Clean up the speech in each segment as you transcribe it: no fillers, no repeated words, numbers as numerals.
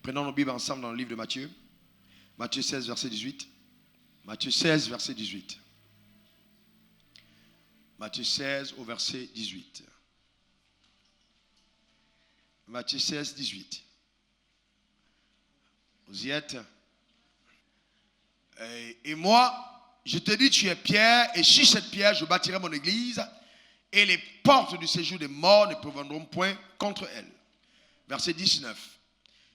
Prenons nos Bibles ensemble dans le livre de Matthieu. Matthieu 16, verset 18. Matthieu 16, verset 18. Matthieu 16 au verset 18. Matthieu 16, 18. Vous y êtes? Et moi, je te dis, tu es Pierre, et sur cette pierre, je bâtirai mon église, et les portes du séjour des morts ne prévaudront point contre elle. Verset 19.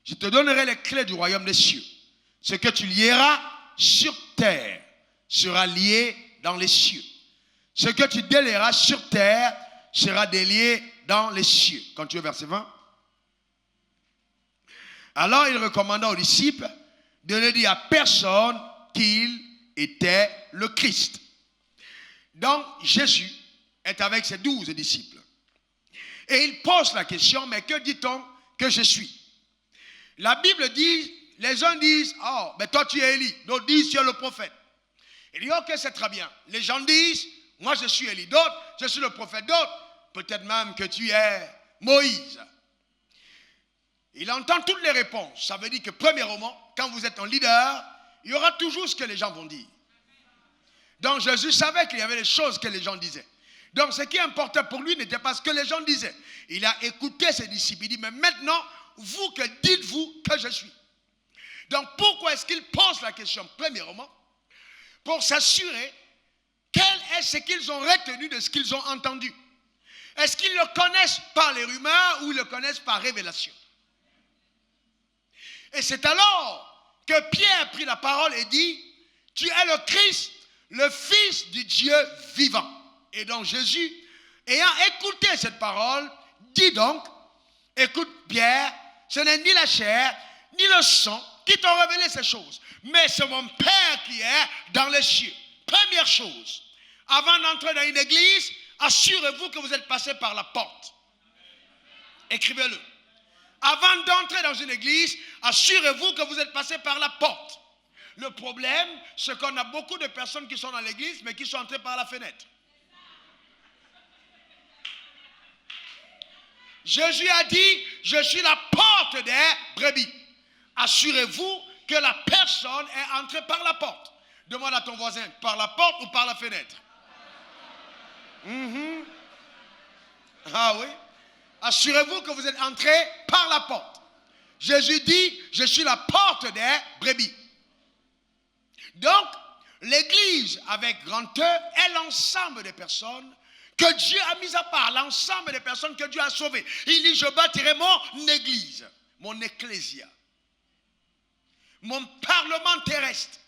Je te donnerai les clés du royaume des cieux. Ce que tu lieras sur terre sera lié dans les cieux. Ce que tu délieras sur terre sera délié dans les cieux. Continue verset 20. Alors il recommanda aux disciples de ne dire à personne qu'il était le Christ. Donc Jésus est avec ses 12 disciples. Et il pose la question, mais que dit-on que je suis? La Bible dit, les uns disent, oh, mais toi tu es Élie. D'autres disent, tu es le prophète. Il dit, ok, c'est très bien. Les gens disent, moi je suis Élie. D'autres, je suis le prophète. D'autres, peut-être même que tu es Moïse. Il entend toutes les réponses. Ça veut dire que premièrement, quand vous êtes un leader, il y aura toujours ce que les gens vont dire. Donc Jésus savait qu'il y avait des choses que les gens disaient. Donc ce qui importait pour lui n'était pas ce que les gens disaient. Il a écouté ses disciples. Il dit, mais maintenant, vous, que dites-vous que je suis? Donc pourquoi est-ce qu'il pose la question? Premièrement, pour s'assurer quel est ce qu'ils ont retenu de ce qu'ils ont entendu. Est-ce qu'ils le connaissent par les rumeurs ou ils le connaissent par révélation? Et c'est alors que Pierre a pris la parole et dit, tu es le Christ, le Fils du Dieu vivant. Et donc Jésus, ayant écouté cette parole, dit donc, écoute Pierre, ce n'est ni la chair, ni le sang qui t'ont révélé ces choses, mais c'est mon Père qui est dans les cieux. Première chose, avant d'entrer dans une église, assurez-vous que vous êtes passé par la porte. Écrivez-le. Avant d'entrer dans une église, assurez-vous que vous êtes passé par la porte. Le problème, c'est qu'on a beaucoup de personnes qui sont dans l'église, mais qui sont entrées par la fenêtre. Jésus a dit, je suis la porte des brebis. Assurez-vous que la personne est entrée par la porte. Demande à ton voisin, par la porte ou par la fenêtre? Ah oui. Assurez-vous que vous êtes entré par la porte. Jésus dit, je suis la porte des brebis. Donc, l'église avec grand E est l'ensemble des personnes que Dieu a mis à part, l'ensemble des personnes que Dieu a sauvées. Il dit, je bâtirai mon église, mon ecclésia, mon parlement terrestre.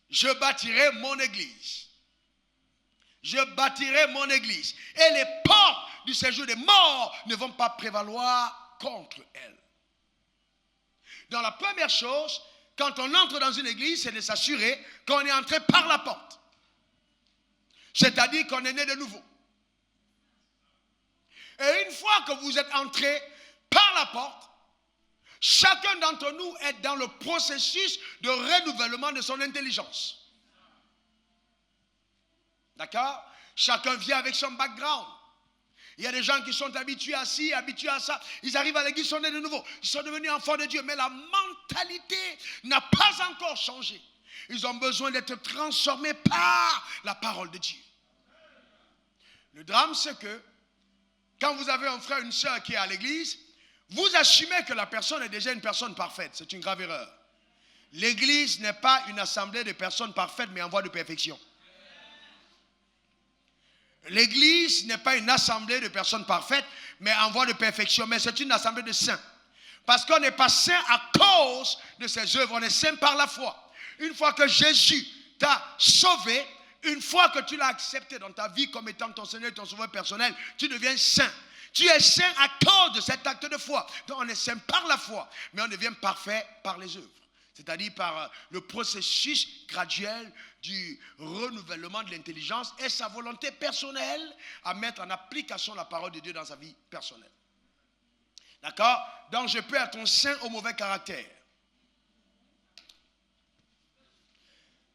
Je bâtirai mon église. Je bâtirai mon église. Et les portes du séjour des morts ne vont pas prévaloir contre elle. Donc la première chose, quand on entre dans une église, c'est de s'assurer qu'on est entré par la porte. C'est-à-dire qu'on est né de nouveau. Et une fois que vous êtes entré par la porte, chacun d'entre nous est dans le processus de renouvellement de son intelligence. D'accord? Chacun vient avec son background. Il y a des gens qui sont habitués à ci, habitués à ça. Ils arrivent à l'église, ils sont nés de nouveau. Ils sont devenus enfants de Dieu. Mais la mentalité n'a pas encore changé. Ils ont besoin d'être transformés par la parole de Dieu. Le drame, c'est que quand vous avez un frère, une soeur qui est à l'église, vous assumez que la personne est déjà une personne parfaite. C'est une grave erreur. L'église n'est pas une assemblée de personnes parfaites, mais en voie de perfection. L'église n'est pas une assemblée de personnes parfaites, mais en voie de perfection. Mais c'est une assemblée de saints. Parce qu'on n'est pas saint à cause de ses œuvres, on est saint par la foi. Une fois que Jésus t'a sauvé, une fois que tu l'as accepté dans ta vie comme étant ton Seigneur et ton Sauveur personnel, tu deviens saint. Tu es saint à cause de cet acte de foi. Donc on est saint par la foi, mais on devient parfait par les œuvres. C'est-à-dire par le processus graduel du renouvellement de l'intelligence et sa volonté personnelle à mettre en application la parole de Dieu dans sa vie personnelle. D'accord? Donc je peux être un saint au mauvais caractère.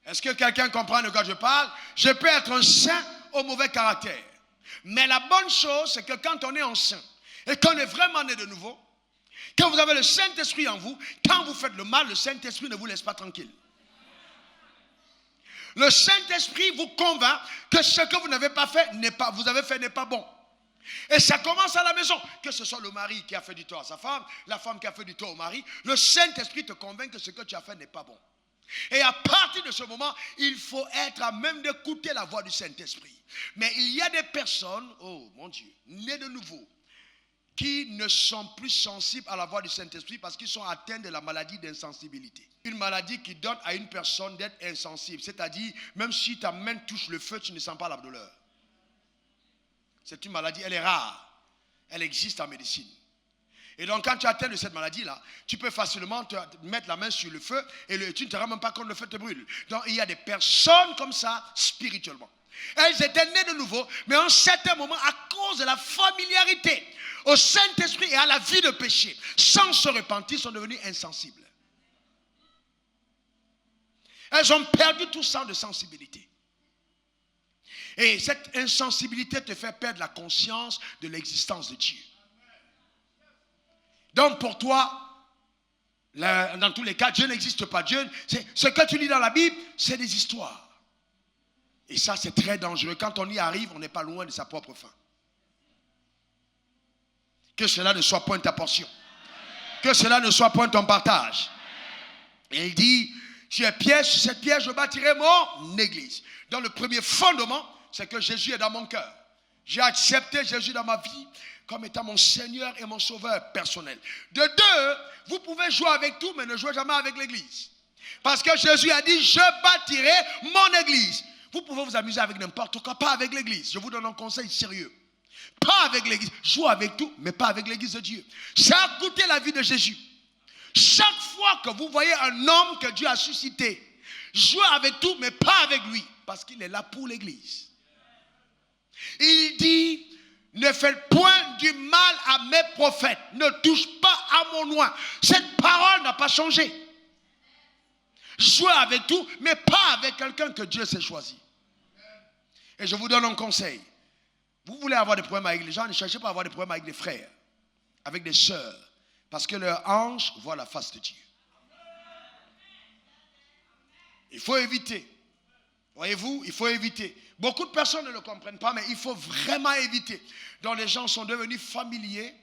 Est-ce que quelqu'un comprend de quoi je parle? Je peux être un saint au mauvais caractère. Mais la bonne chose, c'est que quand on est un saint et qu'on est vraiment né de nouveau, Quand vous avez le Saint-Esprit en vous, quand vous faites le mal, le Saint-Esprit ne vous laisse pas tranquille. Le Saint-Esprit vous convainc que ce que vous n'avez pas fait, vous avez fait n'est pas bon. Et ça commence à la maison. Que ce soit le mari qui a fait du tort à sa femme, la femme qui a fait du tort au mari, le Saint-Esprit te convainc que ce que tu as fait n'est pas bon. Et à partir de ce moment, il faut être à même d'écouter la voix du Saint-Esprit. Mais il y a des personnes, oh mon Dieu, nées de nouveau, qui ne sont plus sensibles à la voix du Saint-Esprit parce qu'ils sont atteints de la maladie d'insensibilité. Une maladie qui donne à une personne d'être insensible. C'est-à-dire, même si ta main touche le feu, tu ne sens pas la douleur. C'est une maladie, elle est rare. Elle existe en médecine. Et donc, quand tu atteins de cette maladie-là, tu peux facilement te mettre la main sur le feu et tu ne te rends même pas compte que le feu te brûle. Donc, il y a des personnes comme ça, spirituellement. Elles étaient nées de nouveau, mais à un certain moment, à cause de la familiarité au Saint-Esprit et à la vie de péché, sans se repentir, sont devenues insensibles. Elles ont perdu tout sens de sensibilité. Et cette insensibilité te fait perdre la conscience de l'existence de Dieu. Donc pour toi, dans tous les cas, Dieu n'existe pas. Dieu, ce que tu lis dans la Bible, c'est des histoires. Et ça, c'est très dangereux. Quand on y arrive, on n'est pas loin de sa propre fin. Que cela ne soit point ta portion. Que cela ne soit point ton partage. Et il dit, tu es piège, sur cette piège, je bâtirai mon église. Dans le premier fondement, c'est que Jésus est dans mon cœur. J'ai accepté Jésus dans ma vie comme étant mon Seigneur et mon Sauveur personnel. De deux, vous pouvez jouer avec tout, mais ne jouez jamais avec l'église. Parce que Jésus a dit, je bâtirai mon église. Vous pouvez vous amuser avec n'importe quoi, pas avec l'église. Je vous donne un conseil sérieux. Pas avec l'église. Jouez avec tout, mais pas avec l'église de Dieu. Ça a coûté la vie de Jésus. Chaque fois que vous voyez un homme que Dieu a suscité, jouez avec tout, mais pas avec lui. Parce qu'il est là pour l'église. Il dit, ne faites point du mal à mes prophètes. Ne touche pas à mon oint. Cette parole n'a pas changé. Jouez avec tout, mais pas avec quelqu'un que Dieu s'est choisi. Et je vous donne un conseil. Vous voulez avoir des problèmes avec les gens, ne cherchez pas à avoir des problèmes avec des frères, avec des sœurs. Parce que leur ange voit la face de Dieu. Il faut éviter. Voyez-vous, il faut éviter. Beaucoup de personnes ne le comprennent pas, mais il faut vraiment éviter. Donc les gens sont devenus familiers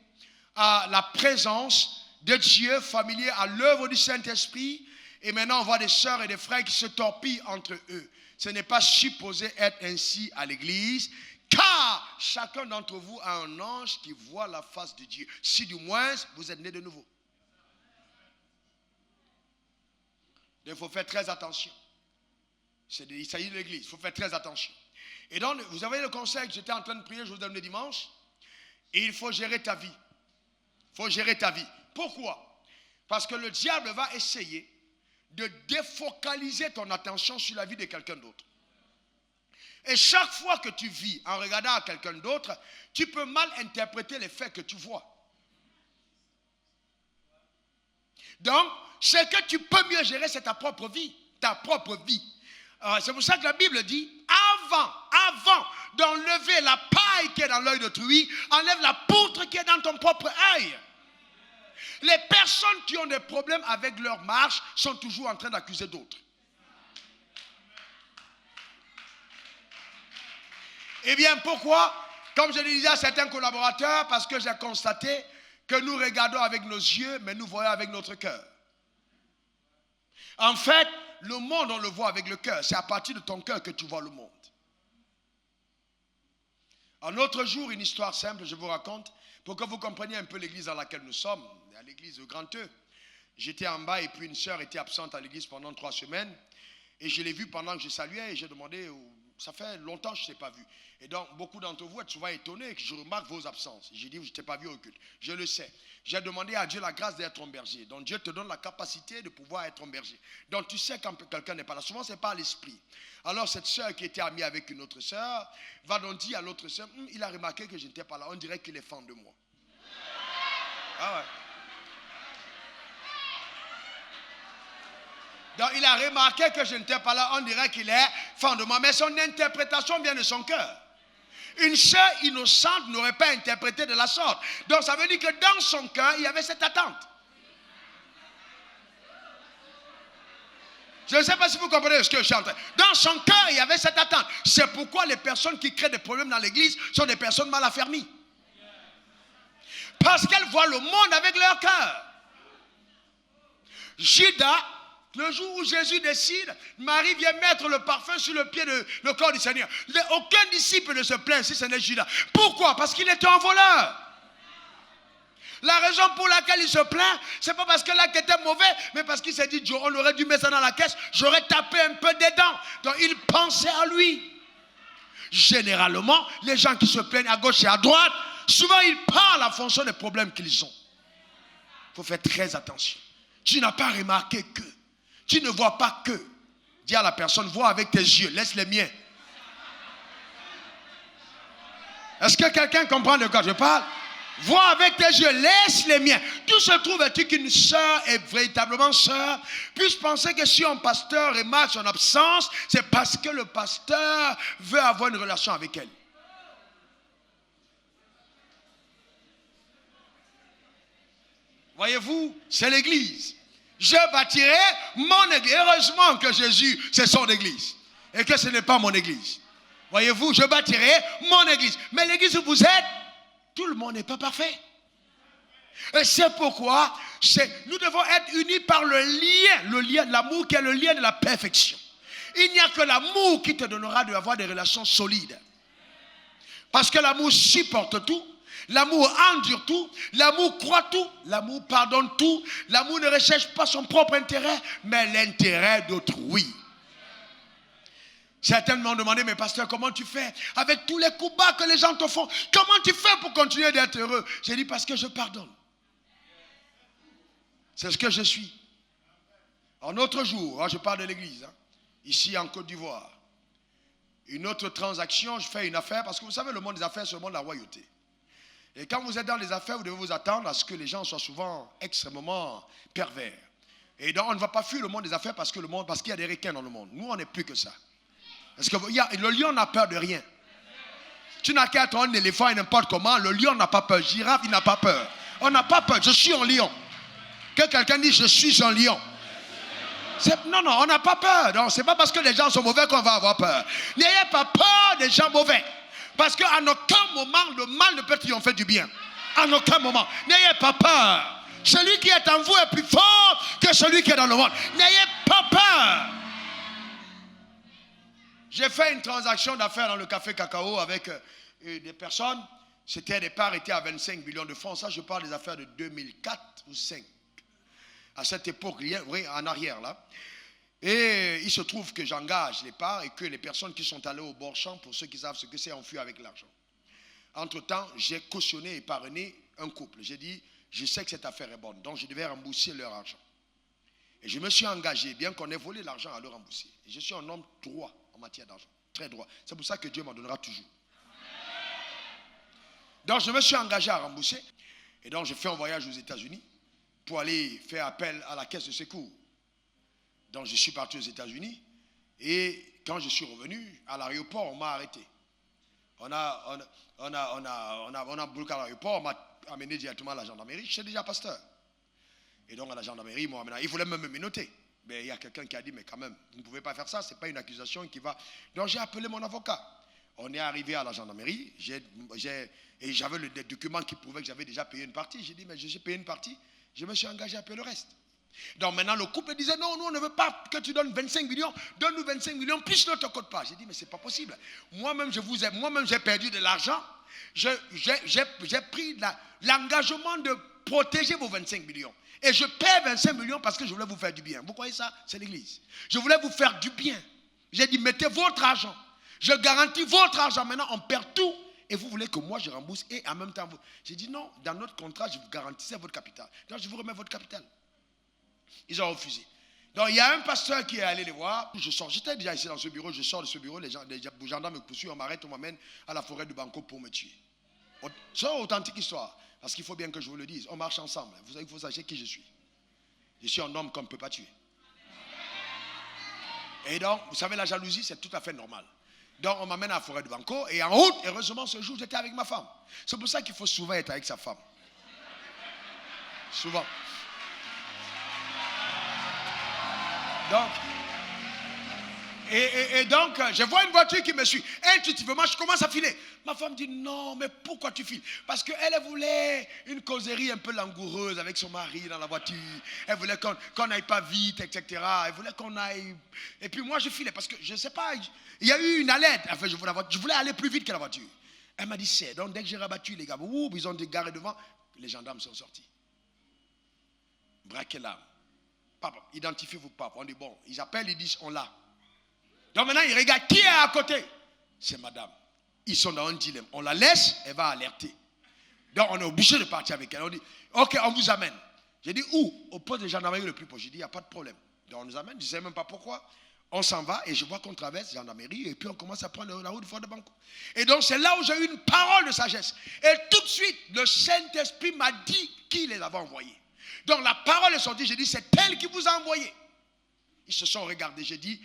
à la présence de Dieu, familiers à l'œuvre du Saint-Esprit. Et maintenant, on voit des sœurs et des frères qui se torpillent entre eux. Ce n'est pas supposé être ainsi à l'église, car chacun d'entre vous a un ange qui voit la face de Dieu. Si du moins, vous êtes né de nouveau. Donc, il faut faire très attention. Il s'agit de l'église, il faut faire très attention. Et donc, vous avez le conseil que j'étais en train de prier, je vous donne le dimanche. Et il faut gérer ta vie. Il faut gérer ta vie. Pourquoi? Parce que le diable va essayer de défocaliser ton attention sur la vie de quelqu'un d'autre. Et chaque fois que tu vis en regardant à quelqu'un d'autre, tu peux mal interpréter les faits que tu vois. Donc, ce que tu peux mieux gérer, c'est ta propre vie. Ta propre vie. C'est pour ça que la Bible dit, avant d'enlever la paille qui est dans l'œil d'autrui, enlève la poutre qui est dans ton propre œil. Les personnes qui ont des problèmes avec leur marche sont toujours en train d'accuser d'autres. Eh bien, pourquoi? Comme je le disais à certains collaborateurs, parce que j'ai constaté que nous regardons avec nos yeux, mais nous voyons avec notre cœur. En fait, le monde, on le voit avec le cœur. C'est à partir de ton cœur que tu vois le monde. Un autre jour, une histoire simple, je vous raconte, pour que vous compreniez un peu l'église dans laquelle nous sommes, à l'église de Grand E. J'étais en bas et puis une sœur était absente à l'église pendant 3 semaines. Et je l'ai vue pendant que je saluais et j'ai demandé, ça fait longtemps que je ne t'ai pas vu. Et donc, beaucoup d'entre vous êtes souvent étonnés que je remarque vos absences. J'ai dit, je ne t'ai pas vu au culte. Je le sais. J'ai demandé à Dieu la grâce d'être ton berger. Donc, Dieu te donne la capacité de pouvoir être ton berger. Donc, tu sais quand quelqu'un n'est pas là. Souvent, ce n'est pas l'esprit. Alors, cette sœur qui était amie avec une autre sœur va donc dire à l'autre sœur, il a remarqué que je n'étais pas là. On dirait qu'il est fan de moi. Ah ouais. Donc, il a remarqué que je n'étais pas là. On dirait qu'il est fan de moi. Mais son interprétation vient de son cœur. Une sœur innocente n'aurait pas interprété de la sorte. Donc ça veut dire que dans son cœur, il y avait cette attente. Je ne sais pas si vous comprenez ce que je suis en train. Dans son cœur, il y avait cette attente. C'est pourquoi les personnes qui créent des problèmes dans l'église sont des personnes mal affermies. Parce qu'elles voient le monde avec leur cœur. Judas, le jour où Jésus décide, Marie vient mettre le parfum sur le pied de le corps du Seigneur. Aucun disciple ne se plaint si ce n'est Judas. Pourquoi? Parce qu'il était un voleur. La raison pour laquelle il se plaint, c'est pas parce que l'acte était mauvais, mais parce qu'il s'est dit, on aurait dû mettre ça dans la caisse, j'aurais tapé un peu dedans. Donc il pensait à lui. Généralement, les gens qui se plaignent à gauche et à droite, souvent ils parlent en fonction des problèmes qu'ils ont. Il faut faire très attention. Tu n'as pas remarqué que, tu ne vois pas que. Dis à la personne, vois avec tes yeux, laisse les miens. Est-ce que quelqu'un comprend de quoi je parle? Vois avec tes yeux, laisse les miens. Tout se trouve-t-il qu'une sœur est véritablement sœur puisse penser que si un pasteur remarque son absence, c'est parce que le pasteur veut avoir une relation avec elle. Voyez-vous, c'est l'église. Je bâtirai mon église. Heureusement que Jésus, c'est son église. Et que ce n'est pas mon église. Voyez-vous, je bâtirai mon église. Mais l'église où vous êtes, tout le monde n'est pas parfait. Et c'est pourquoi nous devons être unis par le lien, l'amour qui est le lien de la perfection. Il n'y a que l'amour qui te donnera d'avoir des relations solides. Parce que l'amour supporte tout, l'amour endure tout, l'amour croit tout, l'amour pardonne tout, l'amour ne recherche pas son propre intérêt, mais l'intérêt d'autrui. Certains m'ont demandé, mais pasteur, comment tu fais avec tous les coups bas que les gens te font? Comment tu fais pour continuer d'être heureux? J'ai dit, parce que je pardonne. C'est ce que je suis. Un autre jour, je parle de l'église, ici en Côte d'Ivoire. Une autre transaction, je fais une affaire, parce que vous savez, le monde des affaires, c'est le monde de la royauté. Et quand vous êtes dans les affaires, vous devez vous attendre à ce que les gens soient souvent extrêmement pervers. Et donc, on ne va pas fuir le monde des affaires parce qu'il y a des requins dans le monde. Nous, on n'est plus que ça. Parce que le lion n'a peur de rien. Tu n'as qu'à être un éléphant et n'importe comment. Le lion n'a pas peur. Girafe, il n'a pas peur. On n'a pas peur. Je suis un lion. Que quelqu'un dise je suis un lion. Non, on n'a pas peur. Ce n'est pas parce que les gens sont mauvais qu'on va avoir peur. N'ayez pas peur des gens mauvais. Parce qu'à aucun moment, le mal ne peut triompher du bien. À aucun moment. N'ayez pas peur. Celui qui est en vous est plus fort que celui qui est dans le monde. N'ayez pas peur. J'ai fait une transaction d'affaires dans le café Cacao avec des personnes. C'était des parts étaient à 25 millions de francs. Ça, je parle des affaires de 2004 ou 2005. À cette époque, oui, en arrière là. Et il se trouve que j'engage les parts et que les personnes qui sont allées au bord champ, pour ceux qui savent ce que c'est, ont fui avec l'argent. Entre-temps, j'ai cautionné et parrainé un couple. J'ai dit, je sais que cette affaire est bonne, donc je devais rembourser leur argent. Et je me suis engagé, bien qu'on ait volé l'argent, à le rembourser. Et je suis un homme droit en matière d'argent, très droit. C'est pour ça que Dieu m'en donnera toujours. Donc je me suis engagé à rembourser. Et donc j'ai fait un voyage aux États-Unis pour aller faire appel à la caisse de secours. Donc je suis parti aux États-Unis. Et quand je suis revenu, à l'aéroport, on m'a arrêté. On a bloqué à l'aéroport, on m'a amené directement à la gendarmerie. Je suis déjà pasteur. Et donc à la gendarmerie, il voulait même me menotter. Mais il y a quelqu'un qui a dit, mais quand même, vous ne pouvez pas faire ça, ce n'est pas une accusation qui va... Donc j'ai appelé mon avocat. On est arrivé à la gendarmerie, et j'avais des documents qui prouvaient que j'avais déjà payé une partie. J'ai dit, mais j'ai payé une partie, je me suis engagé à payer le reste. Donc maintenant le couple disait, non, nous on ne veut pas que tu donnes 25 millions, donne-nous 25 millions, plus ne te code pas. J'ai dit, mais ce n'est pas possible. Moi-même j'ai perdu de l'argent, j'ai pris l'engagement de protéger vos 25 millions. Et je paie 25 millions parce que je voulais vous faire du bien. Vous croyez ça? C'est l'église. Je voulais vous faire du bien. J'ai dit, mettez votre argent. Je garantis votre argent. Maintenant, on perd tout. Et vous voulez que moi, je rembourse. Et en même temps, vous... J'ai dit, non, dans notre contrat, je vous garantissais votre capital. Donc, je vous remets votre capital. Ils ont refusé. Donc, il y a un pasteur qui est allé les voir. Je sors. J'étais déjà ici dans ce bureau. Je sors de ce bureau. Les gendarmes me poursuivent. On m'arrête. On m'amène à la forêt de Banco pour me tuer. C'est une authentique histoire. Parce qu'il faut bien que je vous le dise. On marche ensemble. Vous savez, il faut savoir qui je suis. Je suis un homme qu'on ne peut pas tuer. Et donc, vous savez, la jalousie, c'est tout à fait normal. Donc on m'amène à la forêt de Banco et en route, heureusement ce jour j'étais avec ma femme. C'est pour ça qu'il faut souvent être avec sa femme. Souvent. Donc, et donc, je vois une voiture qui me suit. Intuitivement, je commence à filer. Ma femme dit non, mais pourquoi tu files? Parce qu'elle voulait une causerie un peu langoureuse avec son mari dans la voiture. Elle voulait qu'on n'aille pas vite, etc. Elle voulait qu'on aille. Et puis moi, je filais parce que je ne sais pas, il y a eu une alerte. Enfin, je voulais aller plus vite que la voiture. Elle m'a dit c'est. Donc, dès que j'ai rabattu les gars, ils ont dégaré devant. Les gendarmes sont sortis. Braquez l'âme. Papa, identifiez vos papas. On dit bon, ils appellent, ils disent on l'a. Donc maintenant, ils regardent qui est à côté. C'est madame. Ils sont dans un dilemme. On la laisse, elle va alerter. Donc on est obligé de partir avec elle. On dit, ok, on vous amène. J'ai dit où? Au poste de gendarmerie le plus proche. J'ai dit, il n'y a pas de problème. Donc on nous amène, je ne sais même pas pourquoi. On s'en va et je vois qu'on traverse la gendarmerie et puis on commence à prendre la route de Fort de Banco. Et donc c'est là où j'ai eu une parole de sagesse. Et tout de suite, le Saint-Esprit m'a dit qui les avait envoyés. Donc la parole est sortie, j'ai dit, c'est elle qui vous a envoyé. Ils se sont regardés, j'ai dit,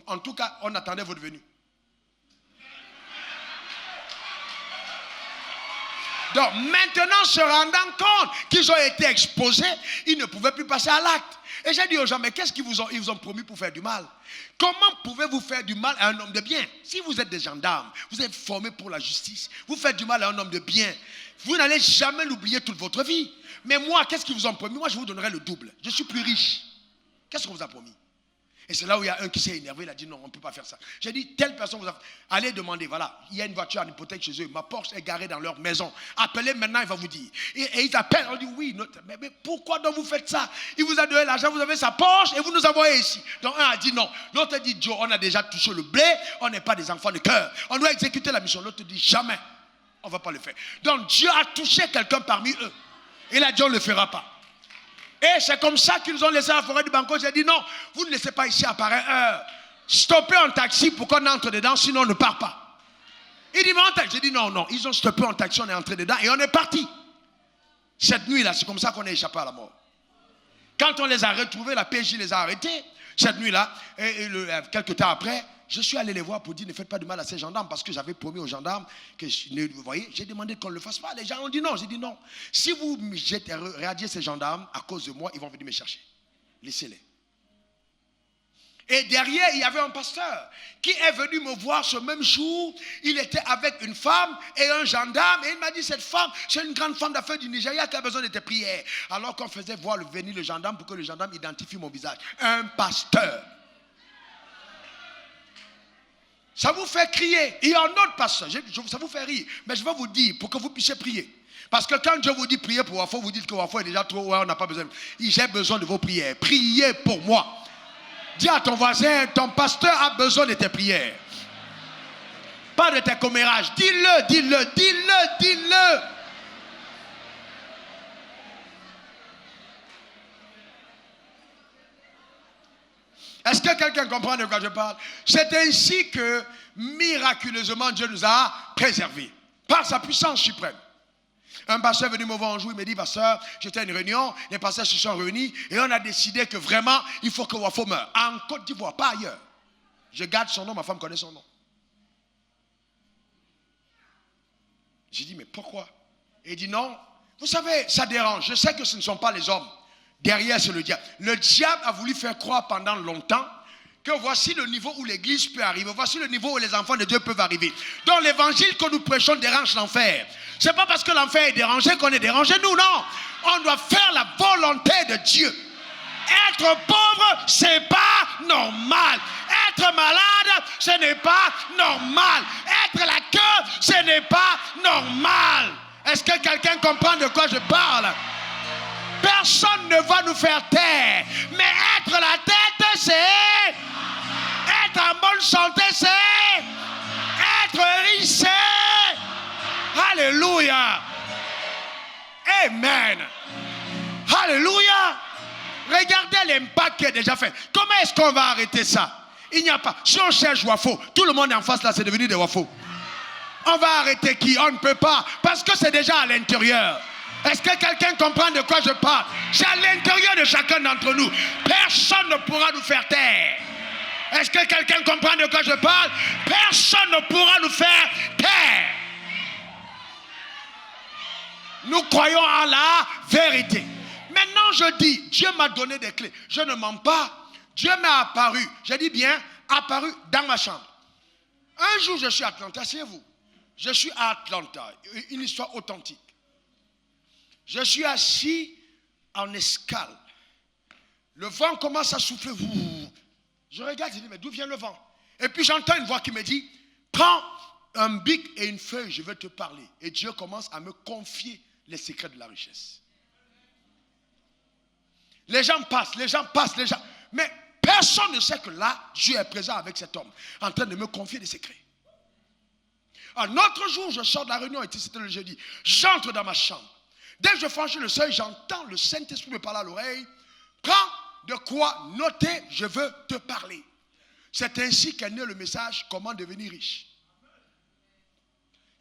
en tout cas, on attendait votre venue. Donc maintenant, se rendant compte qu'ils ont été exposés, ils ne pouvaient plus passer à l'acte. Et j'ai dit aux gens, mais qu'est-ce qu'ils vous ont promis pour faire du mal? Comment pouvez-vous faire du mal à un homme de bien? Si vous êtes des gendarmes, vous êtes formés pour la justice, vous faites du mal à un homme de bien, vous n'allez jamais l'oublier toute votre vie. Mais moi, qu'est-ce qu'ils vous ont promis? Moi, je vous donnerai le double. Je suis plus riche. Qu'est-ce qu'on vous a promis? Et c'est là où il y a un qui s'est énervé, il a dit non, on ne peut pas faire ça. J'ai dit, telle personne vous a... Allez demander, voilà, il y a une voiture en hypothèque chez eux, ma Porsche est garée dans leur maison. Appelez maintenant, il va vous dire. Et ils appellent, on dit oui, mais pourquoi donc vous faites ça? Il vous a donné l'argent, vous avez sa Porsche et vous nous envoyez ici. Donc un a dit non. L'autre a dit, Joe, on a déjà touché le blé, on n'est pas des enfants de cœur. On doit exécuter la mission. L'autre dit, jamais, on ne va pas le faire. Donc Dieu a touché quelqu'un parmi eux. Il a dit, on ne le fera pas. Et c'est comme ça qu'ils ont laissé la forêt du Banco. J'ai dit non, vous ne laissez pas ici à pareille heure. Stoppez un taxi pour qu'on entre dedans, sinon on ne part pas. Il dit mais en taxi. J'ai dit non, ils ont stoppé un taxi, on est entré dedans et on est parti. Cette nuit-là, c'est comme ça qu'on est échappé à la mort. Quand on les a retrouvés, la PJ les a arrêtés. Cette nuit-là, quelques temps après, je suis allé les voir pour dire ne faites pas de mal à ces gendarmes parce que j'avais promis aux gendarmes que, vous voyez, j'ai demandé qu'on ne le fasse pas. Les gens ont dit non. J'ai dit non. Si vous radiez ces gendarmes à cause de moi, ils vont venir me chercher. Laissez-les. Et derrière, il y avait un pasteur qui est venu me voir ce même jour. Il était avec une femme et un gendarme. Et il m'a dit, cette femme, c'est une grande femme d'affaires du Nigeria qui a besoin de tes prières. Alors qu'on faisait venir le gendarme pour que le gendarme identifie mon visage. Un pasteur. Ça vous fait crier. Il y a un autre pasteur, ça vous fait rire. Mais je vais vous dire pour que vous puissiez prier. Parce que quand Dieu vous dit prier pour Wafo, vous dites que Wafo est déjà trop, ouais, on n'a pas besoin. J'ai besoin de vos prières. Priez pour moi. Dis à ton voisin, ton pasteur a besoin de tes prières. Pas de tes commérages. Dis-le. Est-ce que quelqu'un comprend de quoi je parle? C'est ainsi que miraculeusement Dieu nous a préservés par sa puissance suprême. Un pasteur est venu me voir un jour, il me dit, pasteur, j'étais à une réunion, les pasteurs se sont réunis et on a décidé que vraiment, il faut que Wafo meure. En Côte d'Ivoire, pas ailleurs. Je garde son nom, ma femme connaît son nom. J'ai dit, mais pourquoi? Il dit, non, vous savez, ça dérange. Je sais que ce ne sont pas les hommes. Derrière, c'est le diable. Le diable a voulu faire croire pendant longtemps que voici le niveau où l'église peut arriver. Voici le niveau où les enfants de Dieu peuvent arriver. Donc l'évangile que nous prêchons dérange l'enfer. Ce n'est pas parce que l'enfer est dérangé qu'on est dérangé. Nous, non. On doit faire la volonté de Dieu. Être pauvre, ce n'est pas normal. Être malade, ce n'est pas normal. Être la queue, ce n'est pas normal. Est-ce que quelqu'un comprend de quoi je parle? Personne ne va nous faire taire. Mais être la tête, c'est... Être en bonne santé, c'est... Être riche, c'est... Alléluia. Amen. Alléluia. Regardez l'impact qui est déjà fait. Comment est-ce qu'on va arrêter ça? Il n'y a pas. Si on cherche Wafo, tout le monde en face là, c'est devenu des Wafo. On va arrêter qui? On ne peut pas. Parce que c'est déjà à l'intérieur. Est-ce que quelqu'un comprend de quoi je parle? C'est à l'intérieur de chacun d'entre nous. Personne ne pourra nous faire taire. Est-ce que quelqu'un comprend de quoi je parle? Personne ne pourra nous faire taire. Nous croyons à la vérité. Maintenant, je dis, Dieu m'a donné des clés. Je ne mens pas. Dieu m'est apparu. Je dis bien, apparu dans ma chambre. Un jour, je suis à Atlanta, c'est vous. Je suis à Atlanta, une histoire authentique. Je suis assis en escale. Le vent commence à souffler. Je regarde, je dis, mais d'où vient le vent? Et puis j'entends une voix qui me dit, prends un bic et une feuille, je vais te parler. Et Dieu commence à me confier les secrets de la richesse. Les gens passent. Mais personne ne sait que là, Dieu est présent avec cet homme, en train de me confier des secrets. Un autre jour, je sors de la réunion, et c'était le jeudi. J'entre dans ma chambre. Dès que je franchis le seuil, j'entends le Saint-Esprit me parler à l'oreille. Prends de quoi noter, je veux te parler. C'est ainsi qu'est né le message « Comment devenir riche ».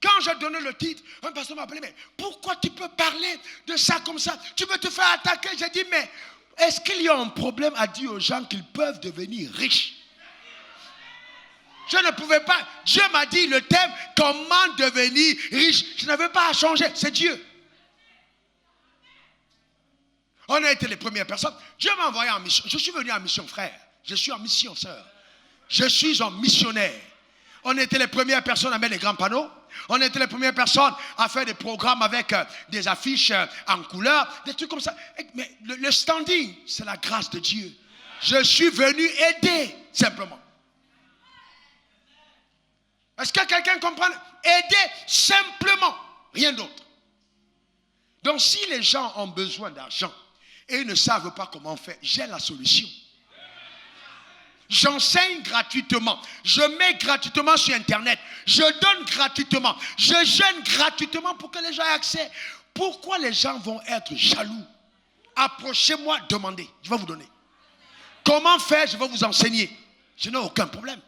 Quand j'ai donné le titre, un pasteur m'a appelé, mais pourquoi tu peux parler de ça comme ça? Tu veux te faire attaquer? J'ai dit, mais est-ce qu'il y a un problème à dire aux gens qu'ils peuvent devenir riches? Je ne pouvais pas. Dieu m'a dit le thème, comment devenir riche. Je n'avais pas à changer, c'est Dieu. On a été les premières personnes. Dieu m'a envoyé en mission. Je suis venu en mission, frère. Je suis en mission, sœur. Je suis un missionnaire. On était les premières personnes à mettre les grands panneaux. On était les premières personnes à faire des programmes avec des affiches en couleur, des trucs comme ça. Mais le standing, c'est la grâce de Dieu. Je suis venu aider, simplement. Est-ce que quelqu'un comprend? Aider simplement, rien d'autre. Donc si les gens ont besoin d'argent et ne savent pas comment faire, j'ai la solution. J'enseigne gratuitement. Je mets gratuitement sur Internet. Je donne gratuitement. Je gêne gratuitement pour que les gens aient accès. Pourquoi les gens vont être jaloux? Approchez-moi, demandez. Je vais vous donner. Comment faire? Je vais vous enseigner. Je n'ai aucun problème.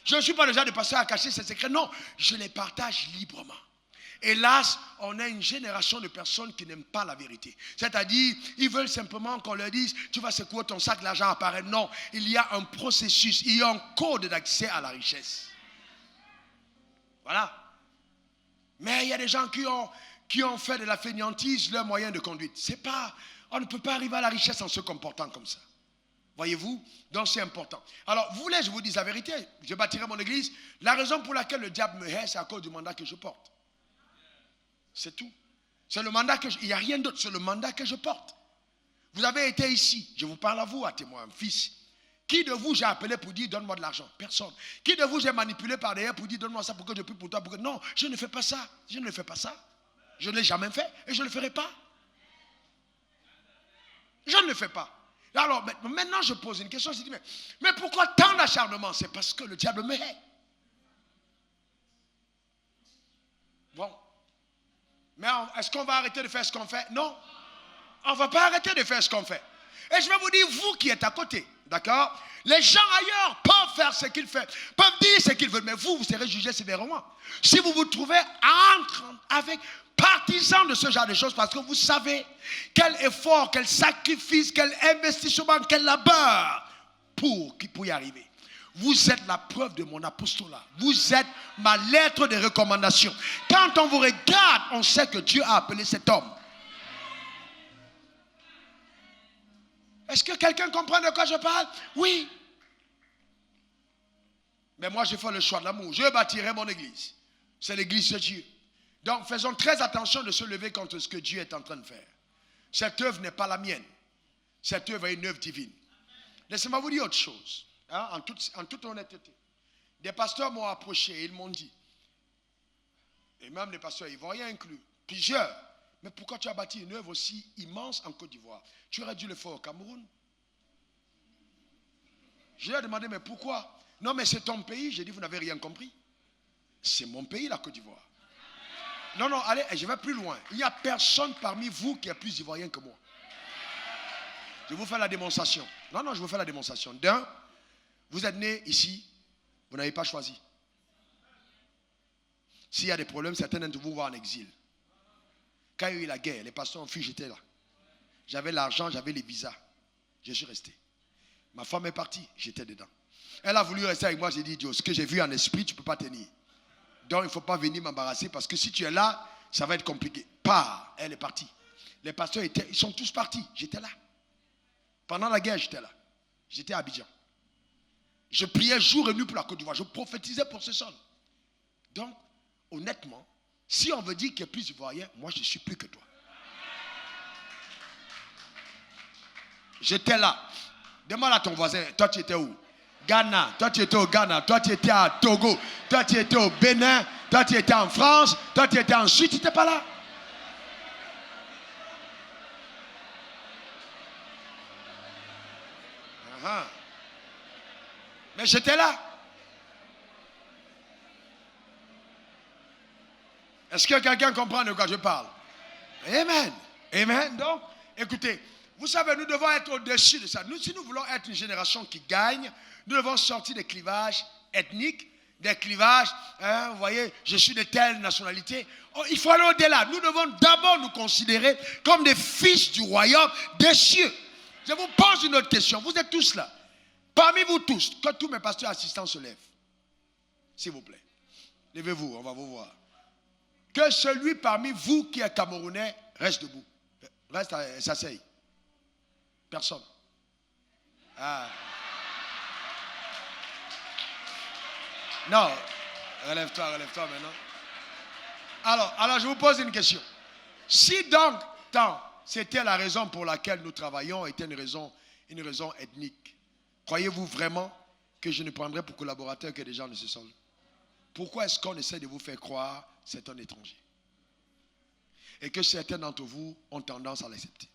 Je ne suis pas le genre de pasteur à cacher ses secrets. Non, je les partage librement. Hélas, on a une génération de personnes qui n'aiment pas la vérité. C'est-à-dire, ils veulent simplement qu'on leur dise, tu vas secouer ton sac, l'argent apparaît. Non, il y a un processus, il y a un code d'accès à la richesse. Voilà. Mais il y a des gens qui ont fait de la fainéantise leur moyen de conduite. C'est pas, on ne peut pas arriver à la richesse en se comportant comme ça. Voyez-vous? Donc c'est important. Alors, vous voulez, je vous dis la vérité, je bâtirai mon église. La raison pour laquelle le diable me hait, c'est à cause du mandat que je porte. C'est tout. C'est le mandat que il n'y a rien d'autre, c'est le mandat que je porte. Vous avez été ici, je vous parle à vous, à témoin, fils. Qui de vous j'ai appelé pour dire donne-moi de l'argent? Personne. Qui de vous j'ai manipulé par derrière pour dire donne-moi ça pour que je prie pour toi? Pour que... Non, je ne fais pas ça. Je ne fais pas ça. Je ne l'ai jamais fait et je ne le ferai pas. Je ne le fais pas. Alors maintenant je pose une question, je dis mais pourquoi tant d'acharnement? C'est parce que le diable me hait. Bon. Mais est-ce qu'on va arrêter de faire ce qu'on fait? Non. On ne va pas arrêter de faire ce qu'on fait. Et je vais vous dire, vous qui êtes à côté, d'accord? Les gens ailleurs peuvent faire ce qu'ils font, peuvent dire ce qu'ils veulent, mais vous serez jugés sévèrement. Si vous vous trouvez avec partisans de ce genre de choses, parce que vous savez quel effort, quel sacrifice, quel investissement, quel labeur pour y arriver. Vous êtes la preuve de mon apostolat. Vous êtes ma lettre de recommandation. Quand on vous regarde, on sait que Dieu a appelé cet homme. Est-ce que quelqu'un comprend de quoi je parle? Oui. Mais moi, je fais le choix de l'amour. Je bâtirai mon église. C'est l'église de Dieu. Donc, faisons très attention de se lever contre ce que Dieu est en train de faire. Cette œuvre n'est pas la mienne. Cette œuvre est une œuvre divine. Laissez-moi vous dire autre chose. Hein, en toute honnêteté. Des pasteurs m'ont approché et ils m'ont dit, et même les pasteurs ivoiriens inclus, plusieurs, mais pourquoi tu as bâti une œuvre aussi immense en Côte d'Ivoire? Tu aurais dû le faire au Cameroun. Je lui ai demandé, mais pourquoi? Non, mais c'est ton pays. J'ai dit, vous n'avez rien compris. C'est mon pays, la Côte d'Ivoire. Non, non, allez, je vais plus loin. Il n'y a personne parmi vous qui est plus ivoirien que moi. Je vous fais la démonstration. Non, non, je vous fais la démonstration. D'un, vous êtes né ici, vous n'avez pas choisi. S'il y a des problèmes, certains d'entre vous vont en exil. Quand il y a eu la guerre, les pasteurs ont fui, j'étais là. J'avais l'argent, j'avais les visas. Je suis resté. Ma femme est partie, j'étais dedans. Elle a voulu rester avec moi, j'ai dit, Dieu, ce que j'ai vu en esprit, tu ne peux pas tenir. Donc il ne faut pas venir m'embarrasser parce que si tu es là, ça va être compliqué. Pars, elle est partie. Les pasteurs ils sont tous partis, j'étais là. Pendant la guerre, j'étais là. J'étais à Abidjan. Je priais jour et nuit pour la Côte d'Ivoire. Je prophétisais pour ce sol. Donc, honnêtement, si on veut dire qu'il y a plus d'ivoiriens, moi je ne suis plus que toi. J'étais là. Demande à ton voisin, toi tu étais où? Ghana, toi tu étais au Ghana, toi tu étais à Togo, toi tu étais au Bénin, toi tu étais en France, toi tu étais en Suisse, tu n'étais pas là. Mais j'étais là. Est-ce que quelqu'un comprend de quoi je parle? Amen. Amen. Donc, écoutez, vous savez, nous devons être au-dessus de ça. Si nous voulons être une génération qui gagne, nous devons sortir des clivages ethniques, des clivages, vous voyez, je suis de telle nationalité. Oh, il faut aller au-delà. Nous devons d'abord nous considérer comme des fils du royaume des cieux. Je vous pose une autre question. Vous êtes tous là. Parmi vous tous, que tous mes pasteurs assistants se lèvent. S'il vous plaît. Levez-vous, on va vous voir. Que celui parmi vous qui est camerounais reste debout. Reste, s'asseye. Personne. Ah. Non. Relève-toi maintenant. Alors, je vous pose une question. Si donc, c'était la raison pour laquelle nous travaillons, était une raison ethnique, croyez-vous vraiment que je ne prendrais pour collaborateur que des gens de ce sol? Pourquoi est-ce qu'on essaie de vous faire croire que c'est un étranger? Et que certains d'entre vous ont tendance à l'accepter.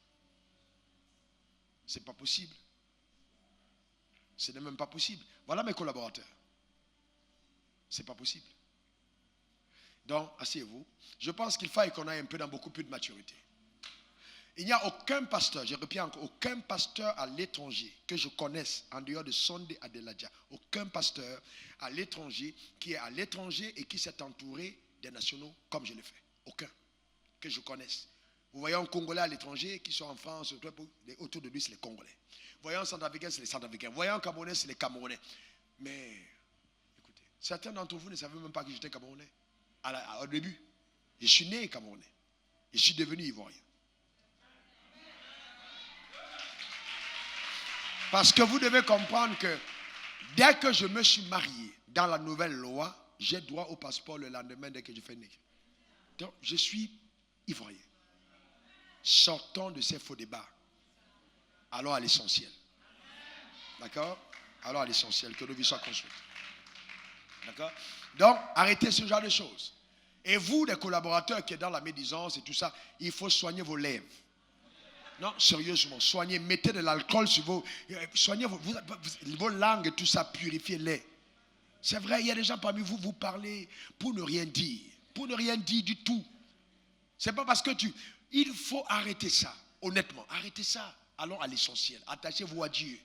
Ce n'est pas possible. Ce n'est même pas possible. Voilà mes collaborateurs. Ce n'est pas possible. Donc, asseyez-vous. Je pense qu'il faille qu'on aille un peu dans beaucoup plus de maturité. Il n'y a aucun pasteur, je répète encore, aucun pasteur à l'étranger que je connaisse en dehors de Sondé Adeladja, aucun pasteur à l'étranger qui est à l'étranger et qui s'est entouré des nationaux comme je le fais. Aucun que je connaisse. Vous voyez un Congolais à l'étranger qui sont en France, autour de lui c'est les Congolais. Vous voyez un Centrafricain, c'est les Centrafricains. Vous voyez un Camerounais, c'est les Camerounais. Mais, écoutez, certains d'entre vous ne savaient même pas que j'étais Camerounais. Au début, je suis né Camerounais. Je suis devenu Ivoirien. Parce que vous devez comprendre que dès que je me suis marié dans la nouvelle loi, j'ai droit au passeport le lendemain dès que je fais naître. Donc, je suis Ivoirien. Sortons de ces faux débats. Allons à l'essentiel. D'accord? Allons à l'essentiel, que nos vies soient construites. D'accord? Donc, arrêtez ce genre de choses. Et vous, les collaborateurs qui êtes dans la médisance et tout ça, il faut soigner vos lèvres. Non, sérieusement, soignez, mettez de l'alcool sur vos... Soignez vos langues et tout ça, purifiez-les. C'est vrai, il y a des gens parmi vous, vous parlez pour ne rien dire. Pour ne rien dire du tout. C'est pas parce que il faut arrêter ça, honnêtement. Arrêtez ça. Allons à l'essentiel. Attachez-vous à Dieu.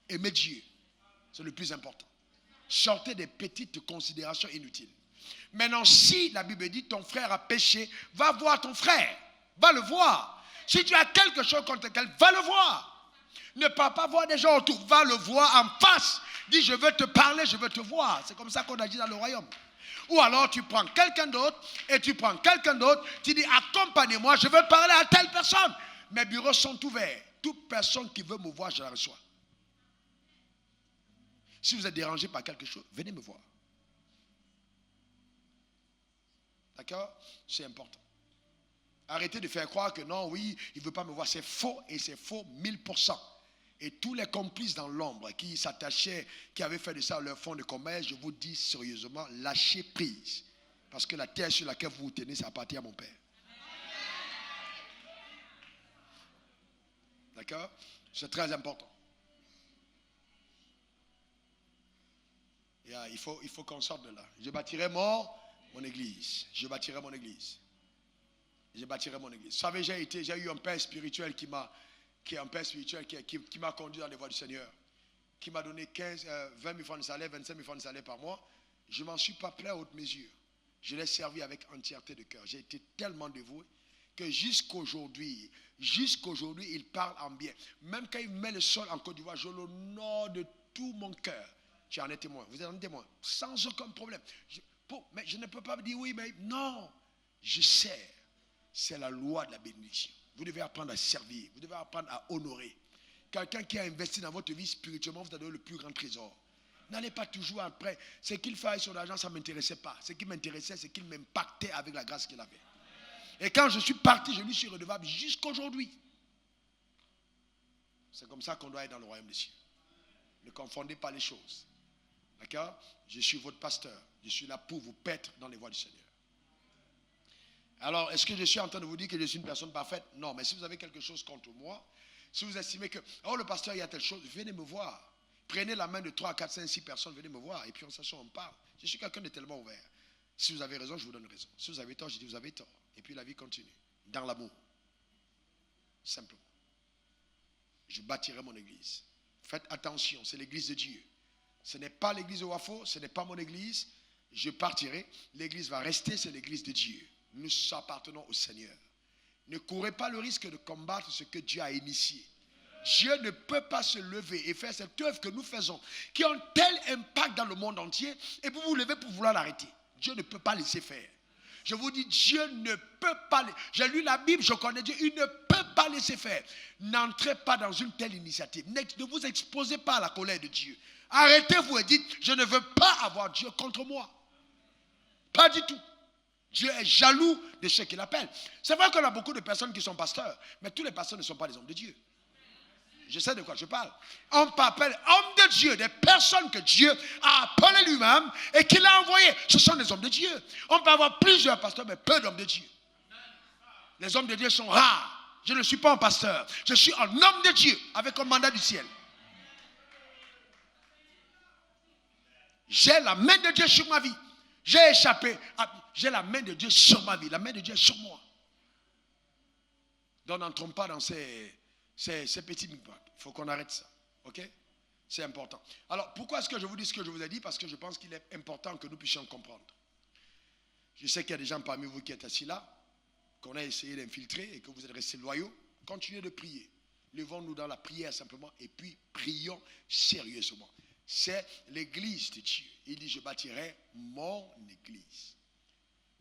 Aimez Dieu. C'est le plus important. Sortez des petites considérations inutiles. Maintenant, si la Bible dit ton frère a péché, va voir ton frère. Va le voir. Si tu as quelque chose contre quelqu'un, va le voir. Ne pas voir des gens autour, va le voir en face. Dis, je veux te parler, je veux te voir. C'est comme ça qu'on agit dans le royaume. Ou alors tu prends quelqu'un d'autre et tu prends quelqu'un d'autre, tu dis, accompagnez-moi, je veux parler à telle personne. Mes bureaux sont ouverts. Toute personne qui veut me voir, je la reçois. Si vous êtes dérangé par quelque chose, venez me voir. D'accord? C'est important. Arrêtez de faire croire que non, oui, il ne veut pas me voir. C'est faux et c'est faux 1000%. Et tous les complices dans l'ombre qui s'attachaient, qui avaient fait de ça leur fonds de commerce, je vous dis sérieusement, lâchez prise. Parce que la terre sur laquelle vous vous tenez, ça appartient à mon Père. D'accord? C'est très important. Et, il faut qu'on sorte de là. Je bâtirai mon église. Je bâtirai mon église. Je bâtirai mon église. Vous savez, j'ai eu un père spirituel qui m'a conduit dans les voies du Seigneur, qui m'a donné 20 000 francs de salaire, 25 000 francs de salaire par mois. Je ne m'en suis pas plaint à haute mesure. Je l'ai servi avec entièreté de cœur. J'ai été tellement dévoué que jusqu'aujourd'hui, il parle en bien. Même quand il met le sol en Côte d'Ivoire, je l'honore de tout mon cœur. Tu en es témoin. Vous êtes un témoin. Sans aucun problème. Mais je ne peux pas me dire oui, mais non. Je sais. C'est la loi de la bénédiction. Vous devez apprendre à servir. Vous devez apprendre à honorer. Quelqu'un qui a investi dans votre vie spirituellement, vous avez le plus grand trésor. N'allez pas toujours après. Ce qu'il fait sur l'argent, ça ne m'intéressait pas. Ce qui m'intéressait, c'est qu'il m'impactait avec la grâce qu'il avait. Et quand je suis parti, je lui suis redevable jusqu'aujourd'hui. C'est comme ça qu'on doit être dans le royaume des cieux. Ne confondez pas les choses. D'accord? Je suis votre pasteur. Je suis là pour vous paître dans les voies du Seigneur. Alors, est-ce que je suis en train de vous dire que je suis une personne parfaite? Non, mais si vous avez quelque chose contre moi, si vous estimez que, oh, le pasteur, il y a telle chose, venez me voir. Prenez la main de 3, 4, 5, 6 personnes, venez me voir. Et puis on s'assoit, on parle. Je suis quelqu'un de tellement ouvert. Si vous avez raison, je vous donne raison. Si vous avez tort, je dis vous avez tort. Et puis la vie continue. Dans l'amour. Simplement. Je bâtirai mon église. Faites attention, c'est l'église de Dieu. Ce n'est pas l'église de Wafo, ce n'est pas mon église. Je partirai. L'église va rester, c'est l'église de Dieu. Nous appartenons au Seigneur. Ne courez pas le risque de combattre ce que Dieu a initié. Dieu ne peut pas se lever et faire cette œuvre que nous faisons, qui a un tel impact dans le monde entier, et vous vous levez pour vouloir l'arrêter. Dieu ne peut pas laisser faire. Je vous dis, Dieu ne peut pas. J'ai lu la Bible, je connais Dieu. Il ne peut pas laisser faire. N'entrez pas dans une telle initiative. Ne vous exposez pas à la colère de Dieu. Arrêtez-vous et dites, je ne veux pas avoir Dieu contre moi. Pas du tout. Dieu est jaloux de ceux qu'il appelle. C'est vrai qu'on a beaucoup de personnes qui sont pasteurs, mais tous les pasteurs ne sont pas des hommes de Dieu. Je sais de quoi je parle. On peut appeler hommes de Dieu, des personnes que Dieu a appelées lui-même et qu'il a envoyées. Ce sont des hommes de Dieu. On peut avoir plusieurs pasteurs, mais peu d'hommes de Dieu. Les hommes de Dieu sont rares. Je ne suis pas un pasteur. Je suis un homme de Dieu avec un mandat du ciel. J'ai la main de Dieu sur ma vie. J'ai échappé. J'ai la main de Dieu sur ma vie. La main de Dieu est sur moi. Donc n'entrons pas dans ces petits micmacs. Il faut qu'on arrête ça. Ok? C'est important. Alors, pourquoi est-ce que je vous dis ce que je vous ai dit? Parce que je pense qu'il est important que nous puissions comprendre. Je sais qu'il y a des gens parmi vous qui êtes assis là, qu'on a essayé d'infiltrer et que vous êtes restés loyaux. Continuez de prier. Levons-nous dans la prière simplement et puis prions sérieusement. C'est l'église de Dieu. Il dit, je bâtirai mon église.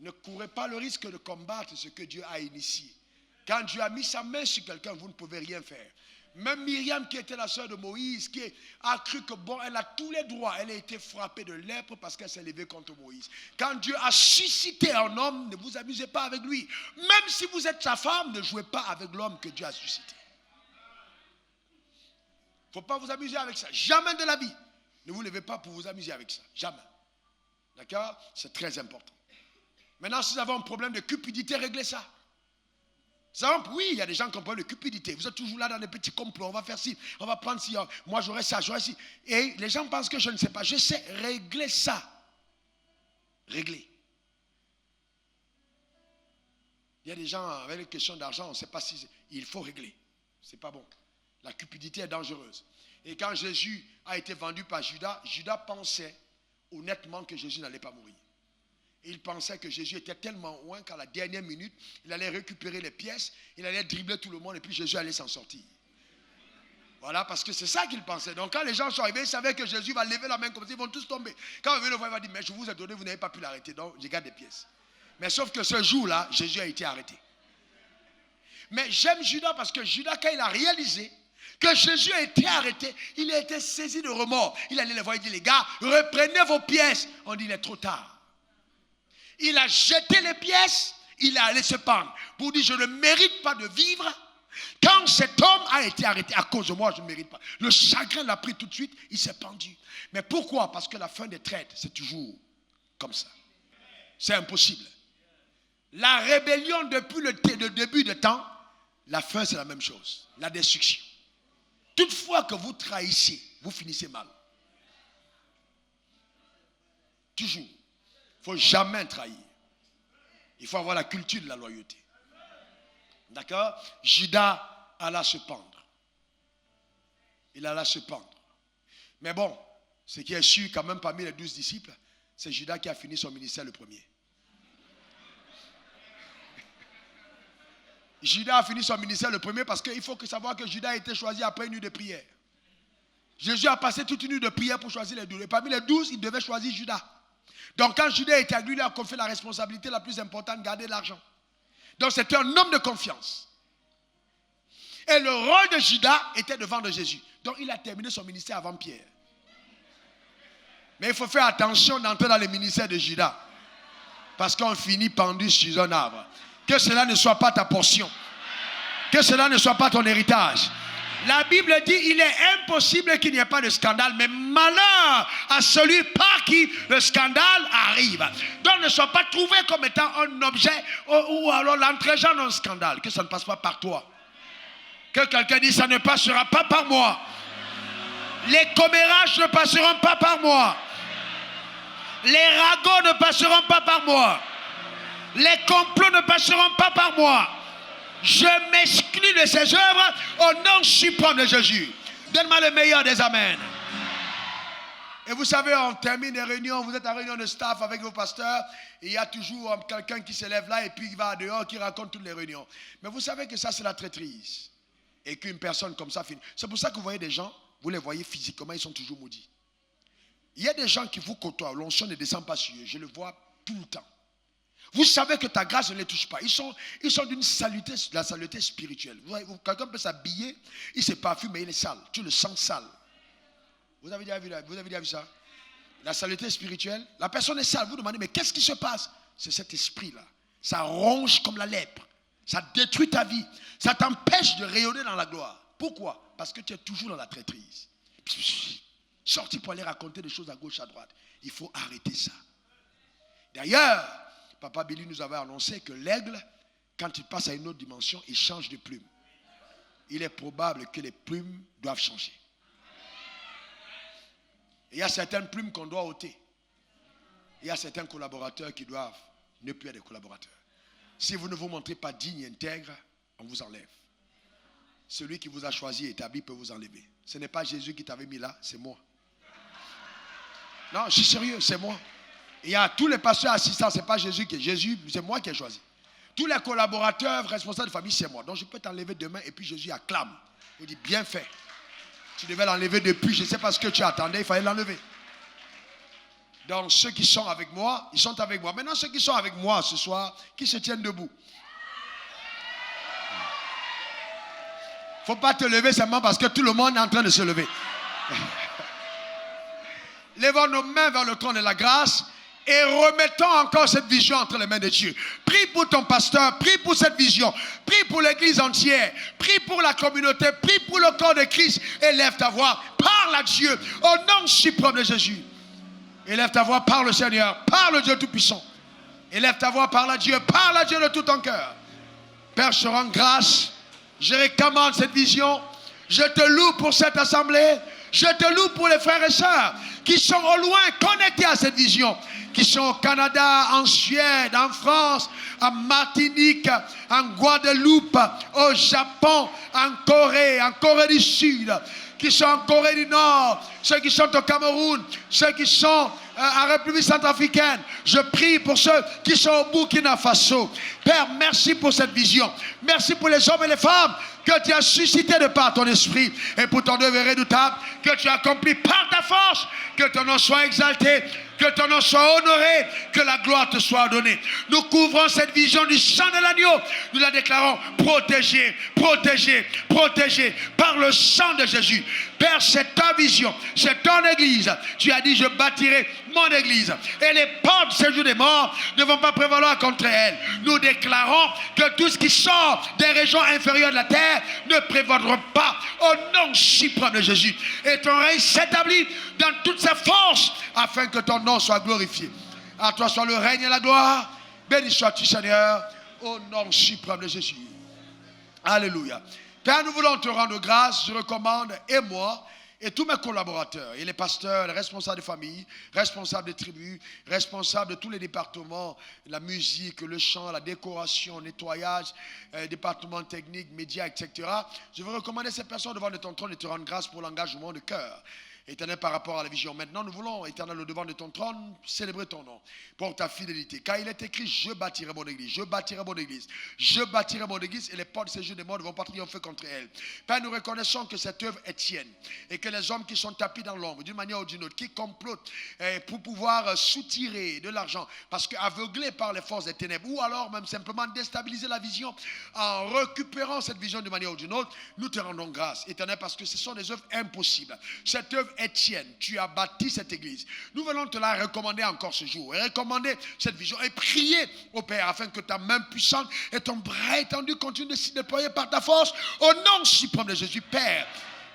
Ne courez pas le risque de combattre ce que Dieu a initié. Quand Dieu a mis sa main sur quelqu'un, vous ne pouvez rien faire. Même Myriam, qui était la sœur de Moïse, qui a cru que bon, elle a tous les droits, elle a été frappée de lèpre parce qu'elle s'est levée contre Moïse. Quand Dieu a suscité un homme, ne vous amusez pas avec lui. Même si vous êtes sa femme, ne jouez pas avec l'homme que Dieu a suscité. Il ne faut pas vous amuser avec ça. Jamais de la vie. Ne vous levez pas pour vous amuser avec ça. Jamais. D'accord? C'est très important. Maintenant, si vous avez un problème de cupidité, réglez ça. Oui, il y a des gens qui ont un problème de cupidité. Vous êtes toujours là dans des petits complots. On va faire ci, on va prendre ci. Moi, j'aurai ça, j'aurai ci. Et les gens pensent que je ne sais pas. Je sais régler ça. Régler. Il y a des gens avec les questions d'argent, on ne sait pas si il faut régler. Ce n'est pas bon. La cupidité est dangereuse. Et quand Jésus a été vendu par Judas, Judas pensait honnêtement que Jésus n'allait pas mourir. Il pensait que Jésus était tellement loin qu'à la dernière minute, il allait récupérer les pièces, il allait dribbler tout le monde et puis Jésus allait s'en sortir. Voilà, parce que c'est ça qu'il pensait. Donc quand les gens sont arrivés, ils savaient que Jésus va lever la main comme ça, ils vont tous tomber. Quand on veut le voir, il va dire, mais je vous ai donné, vous n'avez pas pu l'arrêter, donc je garde des pièces. Mais sauf que ce jour-là, Jésus a été arrêté. Mais j'aime Judas parce que Judas, quand il a réalisé que Jésus a été arrêté, il a été saisi de remords. Il allait les voir, il dit, les gars, reprenez vos pièces. On dit, il est trop tard. Il a jeté les pièces, il est allé se pendre. Pour dire, je ne mérite pas de vivre. Quand cet homme a été arrêté à cause de moi, je ne mérite pas. Le chagrin l'a pris tout de suite, il s'est pendu. Mais pourquoi? Parce que la fin des traites, c'est toujours comme ça. C'est impossible. La rébellion depuis le début de temps, la fin c'est la même chose. La destruction. Toutefois que vous trahissez, vous finissez mal. Toujours. Il ne faut jamais trahir. Il faut avoir la culture de la loyauté. D'accord? Judas alla se pendre. Il alla se pendre. Mais bon, ce qui est sûr quand même parmi les 12 disciples, c'est Judas qui a fini son ministère le premier. Judas a fini son ministère le premier parce qu'il faut savoir que Judas a été choisi après une nuit de prière. Jésus a passé toute une nuit de prière pour choisir les 12. Et parmi les 12, il devait choisir Judas. Donc quand Judas était avec lui, il a confié la responsabilité la plus importante, garder l'argent. Donc c'était un homme de confiance. Et le rôle de Judas était de vendre Jésus. Donc il a terminé son ministère avant Pierre. Mais il faut faire attention d'entrer dans le ministère de Judas. Parce qu'on finit pendu sur un arbre. Que cela ne soit pas ta portion. Que cela ne soit pas ton héritage. La Bible dit il est impossible qu'il n'y ait pas de scandale, mais malheur à celui par qui le scandale arrive. Donc ne sois pas trouvé comme étant un objet ou alors l'entrée-gens d'un scandale. Que ça ne passe pas par toi. Que quelqu'un dise ça ne passera pas par moi. Les commérages ne passeront pas par moi. Les ragots ne passeront pas par moi. Les complots ne passeront pas par moi. Je m'exclus de ces œuvres au nom suprême de Jésus. Donne-moi le meilleur des amens. Et vous savez, on termine les réunions, vous êtes en réunion de staff avec vos pasteurs, et il y a toujours quelqu'un qui se lève là et puis il va dehors, qui raconte toutes les réunions. Mais vous savez que ça, c'est la traîtrise. Et qu'une personne comme ça finit. C'est pour ça que vous voyez des gens, vous les voyez physiquement, ils sont toujours maudits. Il y a des gens qui vous côtoient, l'onction ne descend pas sur eux, je le vois tout le temps. Vous savez que ta grâce ne les touche pas. Ils sont d'une saluté, de la saluté spirituelle. Quelqu'un peut s'habiller, il se parfume, mais il est sale. Tu le sens sale. Vous avez déjà vu ça? La saluté spirituelle, la personne est sale. Vous demandez, mais qu'est-ce qui se passe? C'est cet esprit-là. Ça ronge comme la lèpre. Ça détruit ta vie. Ça t'empêche de rayonner dans la gloire. Pourquoi? Parce que tu es toujours dans la traîtrise. Sorti pour aller raconter des choses à gauche, à droite. Il faut arrêter ça. D'ailleurs, Papa Billy nous avait annoncé que l'aigle, quand il passe à une autre dimension, il change de plume. Il est probable que les plumes doivent changer. Et il y a certaines plumes qu'on doit ôter. Il y a certains collaborateurs qui doivent ne plus être des collaborateurs. Si vous ne vous montrez pas digne et intègre, on vous enlève. Celui qui vous a choisi et établi peut vous enlever. Ce n'est pas Jésus qui t'avait mis là, c'est moi. Non, je suis sérieux, c'est moi. Il y a tous les pasteurs assistants, ce n'est pas Jésus qui est. Jésus, c'est moi qui ai choisi. Tous les collaborateurs, responsables de famille, c'est moi. Donc je peux t'enlever demain et puis Jésus acclame. Il dit, bien fait. Tu devais l'enlever depuis, je ne sais pas ce que tu attendais, il fallait l'enlever. Donc ceux qui sont avec moi, ils sont avec moi. Maintenant ceux qui sont avec moi ce soir, qui se tiennent debout. Il ne faut pas te lever seulement parce que tout le monde est en train de se lever. Levons nos mains vers le trône de la grâce. Et remettons encore cette vision entre les mains de Dieu. Prie pour ton pasteur, prie pour cette vision, prie pour l'église entière, prie pour la communauté, prie pour le corps de Christ. Élève ta voix, parle à Dieu au nom suprême de Jésus. Élève ta voix, parle au Seigneur, parle au Dieu Tout-Puissant. Élève ta voix, parle à Dieu de tout ton cœur. Père, je te rends grâce, je recommande cette vision, je te loue pour cette assemblée, je te loue pour les frères et sœurs qui sont au loin connectés à cette vision, qui sont au Canada, en Suède, en France, en Martinique, en Guadeloupe, au Japon, en Corée du Sud, qui sont en Corée du Nord, ceux qui sont au Cameroun, ceux qui sont en République centrafricaine. Je prie pour ceux qui sont au Burkina Faso. Père, merci pour cette vision. Merci pour les hommes et les femmes que tu as suscités de par ton esprit et pour ton œuvre redoutable que tu as accompli par ta force. Que ton nom soit exalté, que ton nom soit honoré, que la gloire te soit donnée. Nous couvrons cette vision du sang de l'agneau. Nous la déclarons protégée, protégée, protégée par le sang de Jésus. Père, c'est ta vision, c'est ton église. Tu as dit, je bâtirai mon église. Et les portes de ce jour des morts ne vont pas prévaloir contre elle. Nous déclarons que tout ce qui sort des régions inférieures de la terre ne prévaudra pas au nom suprême de Jésus. Et ton règne s'établit dans toute sa force afin que ton nom soit glorifié. À toi soit le règne et la gloire. Béni sois-tu, Seigneur, au nom suprême de Jésus. Alléluia. Père, nous voulons te rendre grâce. Je recommande, et moi, et tous mes collaborateurs, et les pasteurs, les responsables de famille, responsables de tribus, responsables de tous les départements, la musique, le chant, la décoration, le nettoyage, département technique, médias, etc. Je veux recommander ces personnes devant ton trône et te rendre grâce pour l'engagement de cœur. Éternel, par rapport à la vision. Maintenant, nous voulons, Éternel, au devant de ton trône, célébrer ton nom pour ta fidélité. Car il est écrit, je bâtirai mon église, je bâtirai mon église, je bâtirai mon église et les portes de ces jeux des morts ne vont pas triompher contre elle. Père, nous reconnaissons que cette œuvre est tienne et que les hommes qui sont tapis dans l'ombre, d'une manière ou d'une autre, qui complotent pour pouvoir soutirer de l'argent, parce qu'aveuglés par les forces des ténèbres, ou alors même simplement déstabiliser la vision en récupérant cette vision d'une manière ou d'une autre, nous te rendons grâce, Éternel, parce que ce sont des œuvres impossibles. Cette œuvre est tienne. Tu as bâti cette église. Nous venons te la recommander encore ce jour et recommander cette vision et prier au Père afin que ta main puissante et ton bras étendu continuent de s'y déployer par ta force au nom suprême de Jésus. Père,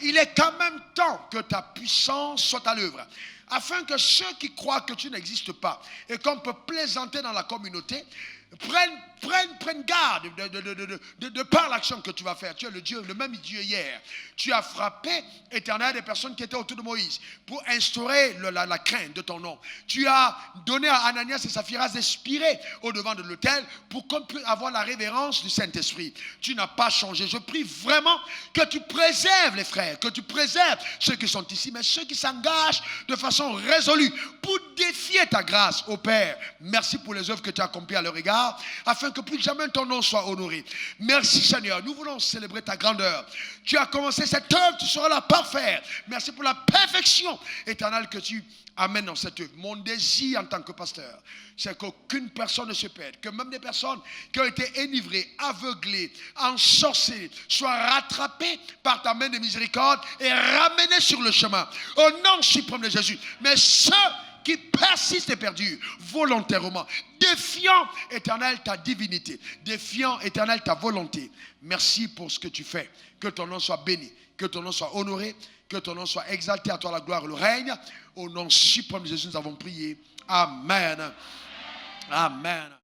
il est quand même temps que ta puissance soit à l'œuvre afin que ceux qui croient que tu n'existes pas et qu'on peut plaisanter dans la communauté prennent garde de par l'action que tu vas faire. Tu es le Dieu, le même Dieu hier. Tu as frappé, Éternel, des personnes qui étaient autour de Moïse pour instaurer la crainte de ton nom. Tu as donné à Ananias et Saphiras d'expirer au devant de l'autel pour qu'on puisse avoir la révérence du Saint-Esprit. Tu n'as pas changé. Je prie vraiment que tu préserves les frères, que tu préserves ceux qui sont ici, mais ceux qui s'engagent de façon résolue pour défier ta grâce, ô Père. Merci pour les œuvres que tu as accomplies à leur égard, afin que plus jamais ton nom soit honoré. Merci Seigneur, nous voulons célébrer ta grandeur. Tu as commencé cette œuvre, tu seras la parfaire. Merci pour la perfection éternelle que tu amènes dans cette œuvre. Mon désir en tant que pasteur, c'est qu'aucune personne ne se perde, que même des personnes qui ont été enivrées, aveuglées, ensorcellées, soient rattrapées par ta main de miséricorde et ramenées sur le chemin. Au nom suprême de Jésus. Mais ceux qui persiste et perdure volontairement, défiant, Éternel, ta divinité, défiant, Éternel, ta volonté. Merci pour ce que tu fais. Que ton nom soit béni, que ton nom soit honoré, que ton nom soit exalté, à toi la gloire et le règne. Au nom suprême de Jésus, nous avons prié. Amen. Amen.